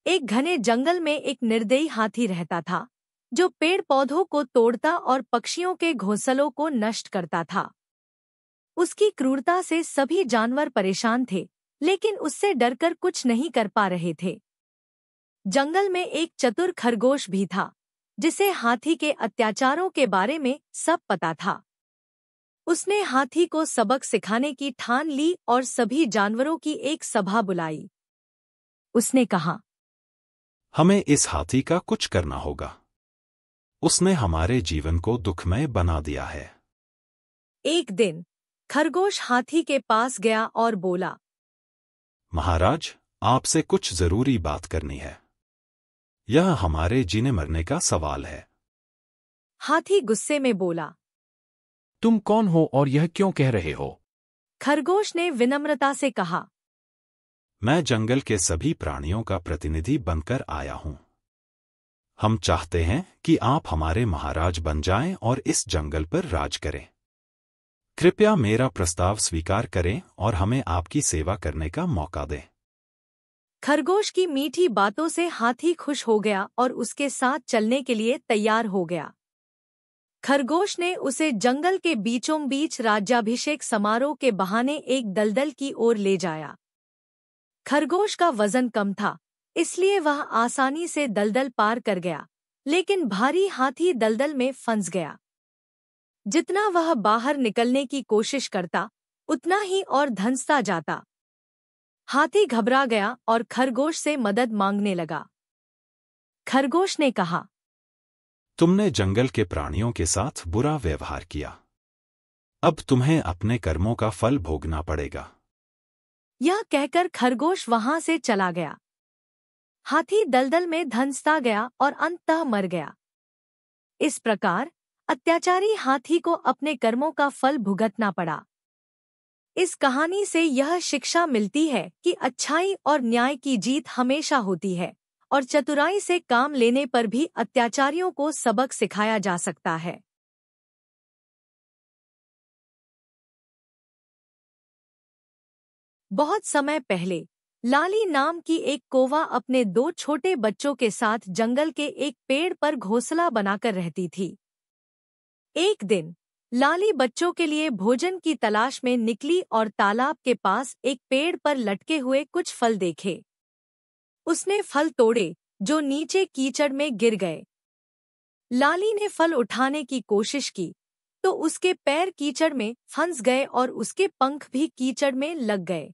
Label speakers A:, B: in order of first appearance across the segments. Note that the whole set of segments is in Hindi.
A: एक घने जंगल में एक निर्दयी हाथी रहता था, जो पेड़ पौधों को तोड़ता और पक्षियों के घोंसलों को नष्ट करता था। उसकी क्रूरता से सभी जानवर परेशान थे, लेकिन उससे डरकर कुछ नहीं कर पा रहे थे। जंगल में एक चतुर खरगोश भी था, जिसे हाथी के अत्याचारों के बारे में सब पता था। उसने हाथी को सबक सिखाने की ठान ली और सभी जानवरों की एक सभा बुलाई। उसने कहा,
B: हमें इस हाथी का कुछ करना होगा। उसने हमारे जीवन को दुखमय बना दिया है।
A: एक दिन खरगोश हाथी के पास गया और बोला,
B: महाराज, आपसे कुछ जरूरी बात करनी है। यह हमारे जीने मरने का सवाल है।
A: हाथी गुस्से में बोला।
C: तुम कौन हो और यह क्यों कह रहे हो?
A: खरगोश ने विनम्रता से कहा,
B: मैं जंगल के सभी प्राणियों का प्रतिनिधि बनकर आया हूं। हम चाहते हैं कि आप हमारे महाराज बन जाएं और इस जंगल पर राज करें। कृपया मेरा प्रस्ताव स्वीकार करें और हमें आपकी सेवा करने का मौका दें।
A: खरगोश की मीठी बातों से हाथी खुश हो गया और उसके साथ चलने के लिए तैयार हो गया। खरगोश ने उसे जंगल के बीचों बीच राज्याभिषेक समारोह के बहाने एक दलदल की ओर ले जाया। खरगोश का वजन कम था, इसलिए वह आसानी से दलदल पार कर गया, लेकिन भारी हाथी दलदल में फंस गया। जितना वह बाहर निकलने की कोशिश करता, उतना ही और धंसता जाता। हाथी घबरा गया और खरगोश से मदद मांगने लगा। खरगोश ने कहा,
B: तुमने जंगल के प्राणियों के साथ बुरा व्यवहार किया। अब तुम्हें अपने कर्मों का फल भोगना पड़ेगा।
A: यह कहकर खरगोश वहां से चला गया। हाथी दलदल में धंसता गया और अंततः मर गया। इस प्रकार अत्याचारी हाथी को अपने कर्मों का फल भुगतना पड़ा। इस कहानी से यह शिक्षा मिलती है कि अच्छाई और न्याय की जीत हमेशा होती है, और चतुराई से काम लेने पर भी अत्याचारियों को सबक सिखाया जा सकता है। बहुत समय पहले लाली नाम की एक कौवा अपने दो छोटे बच्चों के साथ जंगल के एक पेड़ पर घोंसला बनाकर रहती थी। एक दिन लाली बच्चों के लिए भोजन की तलाश में निकली और तालाब के पास एक पेड़ पर लटके हुए कुछ फल देखे। उसने फल तोड़े, जो नीचे कीचड़ में गिर गए। लाली ने फल उठाने की कोशिश की, तो उसके पैर कीचड़ में फंस गए और उसके पंख भी कीचड़ में लग गए।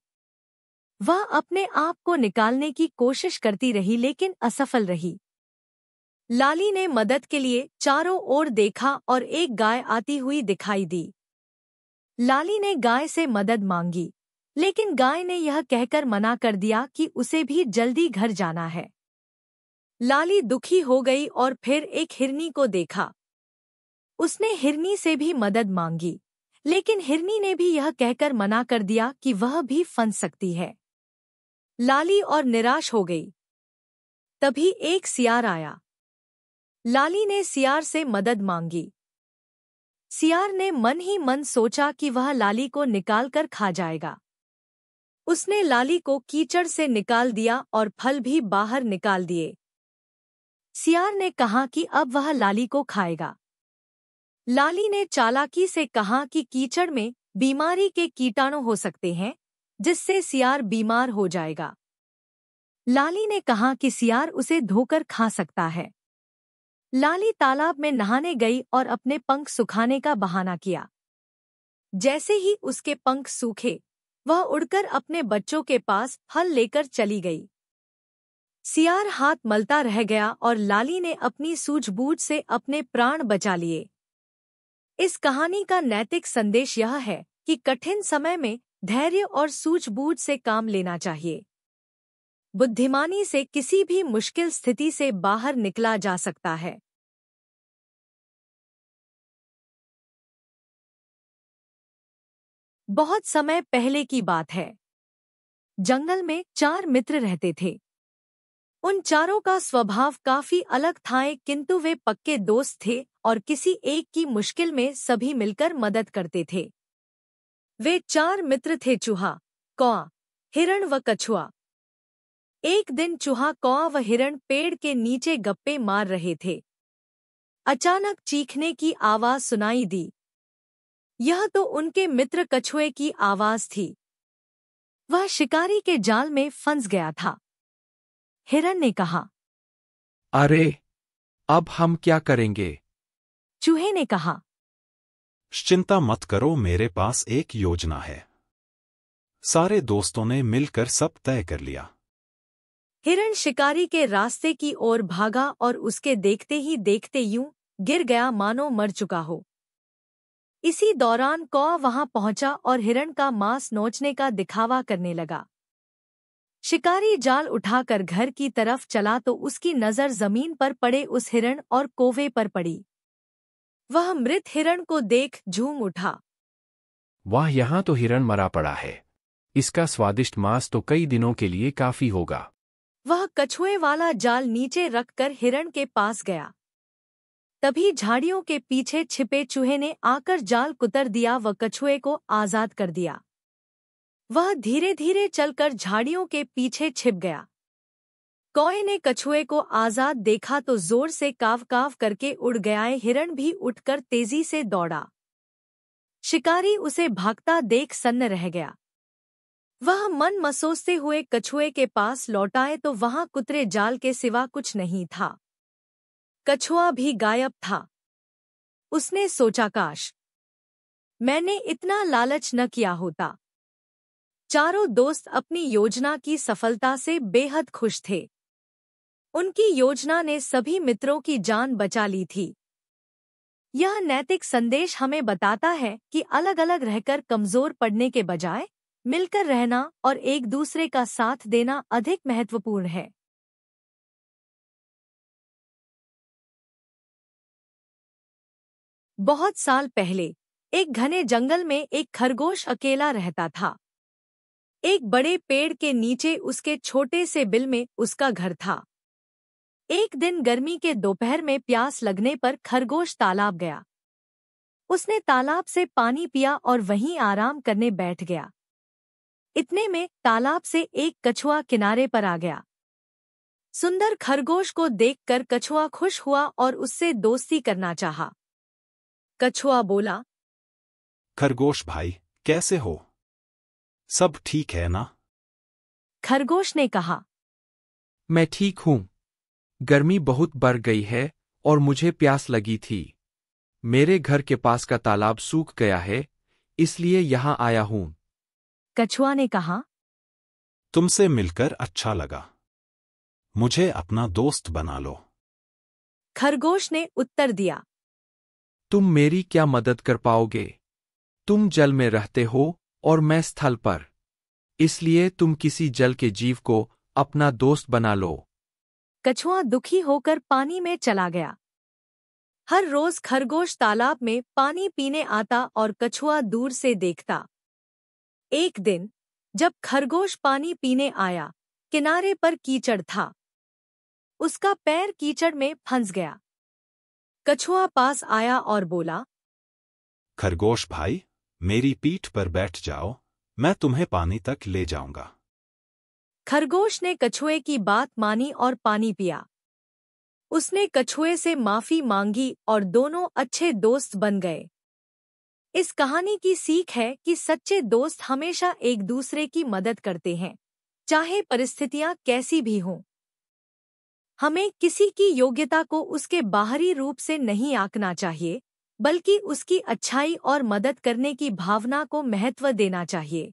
A: वह अपने आप को निकालने की कोशिश करती रही, लेकिन असफल रही। लाली ने मदद के लिए चारों ओर देखा और एक गाय आती हुई दिखाई दी। लाली ने गाय से मदद मांगी, लेकिन गाय ने यह कहकर मना कर दिया कि उसे भी जल्दी घर जाना है। लाली दुखी हो गई और फिर एक हिरनी को देखा। उसने हिरनी से भी मदद मांगी, लेकिन हिरनी ने भी यह कहकर मना कर दिया कि वह भी फंस सकती है। लाली और निराश हो गई। तभी एक सियार आया। लाली ने सियार से मदद मांगी। सियार ने मन ही मन सोचा कि वह लाली को निकालकर खा जाएगा। उसने लाली को कीचड़ से निकाल दिया और फल भी बाहर निकाल दिए। सियार ने कहा कि अब वह लाली को खाएगा। लाली ने चालाकी से कहा कि कीचड़ में बीमारी के कीटाणु हो सकते हैं, जिससे सियार बीमार हो जाएगा। लाली ने कहा कि सियार उसे धोकर खा सकता है। लाली तालाब में नहाने गई और अपने पंख सुखाने का बहाना किया। जैसे ही उसके पंख सूखे, वह उड़कर अपने बच्चों के पास फल लेकर चली गई। सियार हाथ मलता रह गया और लाली ने अपनी सूझबूझ से अपने प्राण बचा लिए। इस कहानी का नैतिक संदेश यह है कि कठिन समय में धैर्य और सूझबूझ से काम लेना चाहिए। बुद्धिमानी से किसी भी मुश्किल स्थिति से बाहर निकला जा सकता है। बहुत समय पहले की बात है। जंगल में 4 मित्र रहते थे। उन चारों का स्वभाव काफी अलग था, किंतु वे पक्के दोस्त थे और किसी एक की मुश्किल में सभी मिलकर मदद करते थे। वे 4 मित्र थे: चूहा, कौआ, हिरण व कछुआ। एक दिन चूहा, कौवा व हिरण पेड़ के नीचे गप्पे मार रहे थे। अचानक चीखने की आवाज सुनाई दी। यह तो उनके मित्र कछुए की आवाज थी। वह शिकारी के जाल में फंस गया था। हिरण ने कहा,
C: अरे, अब हम क्या करेंगे?
A: चूहे ने कहा,
B: चिंता मत करो, मेरे पास एक योजना है। सारे दोस्तों ने मिलकर सब तय कर लिया।
A: हिरण शिकारी के रास्ते की ओर भागा और उसके देखते ही देखते यूं गिर गया मानो मर चुका हो। इसी दौरान कौवा वहां पहुंचा और हिरण का मांस नोचने का दिखावा करने लगा। शिकारी जाल उठाकर घर की तरफ चला तो उसकी नजर जमीन पर पड़े उस हिरण और कौवे पर पड़ी। वह मृत हिरण को देख झूम उठा।
C: वाह, यहाँ तो हिरण मरा पड़ा है। इसका स्वादिष्ट मांस तो कई दिनों के लिए काफी होगा।
A: वह कछुए वाला जाल नीचे रखकर हिरण के पास गया। तभी झाड़ियों के पीछे छिपे चूहे ने आकर जाल कुतर दिया व कछुए को आजाद कर दिया। वह धीरे धीरे चलकर झाड़ियों के पीछे छिप गया। कौवे ने कछुए को आजाद देखा तो जोर से काव काव करके उड़ गया। हिरण भी उठकर तेजी से दौड़ा। शिकारी उसे भागता देख सन्न रह गया। वह मन मसोसते हुए कछुए के पास लौटाए तो वहां कुतरे जाल के सिवा कुछ नहीं था। कछुआ भी गायब था। उसने सोचा, काश मैंने इतना लालच न किया होता। चारों दोस्त अपनी योजना की सफलता से बेहद खुश थे। उनकी योजना ने सभी मित्रों की जान बचा ली थी। यह नैतिक संदेश हमें बताता है कि अलग अलग रहकर कमजोर पड़ने के बजाय मिलकर रहना और एक दूसरे का साथ देना अधिक महत्वपूर्ण है। बहुत साल पहले एक घने जंगल में एक खरगोश अकेला रहता था। एक बड़े पेड़ के नीचे उसके छोटे से बिल में उसका घर था। एक दिन गर्मी के दोपहर में प्यास लगने पर खरगोश तालाब गया। उसने तालाब से पानी पिया और वहीं आराम करने बैठ गया। इतने में तालाब से एक कछुआ किनारे पर आ गया। सुंदर खरगोश को देखकर कछुआ खुश हुआ और उससे दोस्ती करना चाहा। कछुआ बोला,
B: खरगोश भाई, कैसे हो? सब ठीक है ना?
A: खरगोश ने कहा,
C: मैं ठीक हूँ। गर्मी बहुत बढ़ गई है और मुझे प्यास लगी थी। मेरे घर के पास का तालाब सूख गया है, इसलिए यहाँ आया हूँ।
A: कछुआ ने कहा,
B: तुमसे मिलकर अच्छा लगा। मुझे अपना दोस्त बना लो।
A: खरगोश ने उत्तर दिया,
C: तुम मेरी क्या मदद कर पाओगे? तुम जल में रहते हो और मैं स्थल पर, इसलिए तुम किसी जल के जीव को अपना दोस्त बना लो।
A: कछुआ दुखी होकर पानी में चला गया। हर रोज खरगोश तालाब में पानी पीने आता और कछुआ दूर से देखता। एक दिन जब खरगोश पानी पीने आया, किनारे पर कीचड़ था। उसका पैर कीचड़ में फंस गया। कछुआ पास आया और बोला,
B: खरगोश भाई, मेरी पीठ पर बैठ जाओ, मैं तुम्हें पानी तक ले जाऊंगा।
A: खरगोश ने कछुए की बात मानी और पानी पिया। उसने कछुए से माफी मांगी और दोनों अच्छे दोस्त बन गए। इस कहानी की सीख है कि सच्चे दोस्त हमेशा एक दूसरे की मदद करते हैं, चाहे परिस्थितियां कैसी भी हों। हमें किसी की योग्यता को उसके बाहरी रूप से नहीं आंकना चाहिए, बल्कि उसकी अच्छाई और मदद करने की भावना को महत्व देना चाहिए।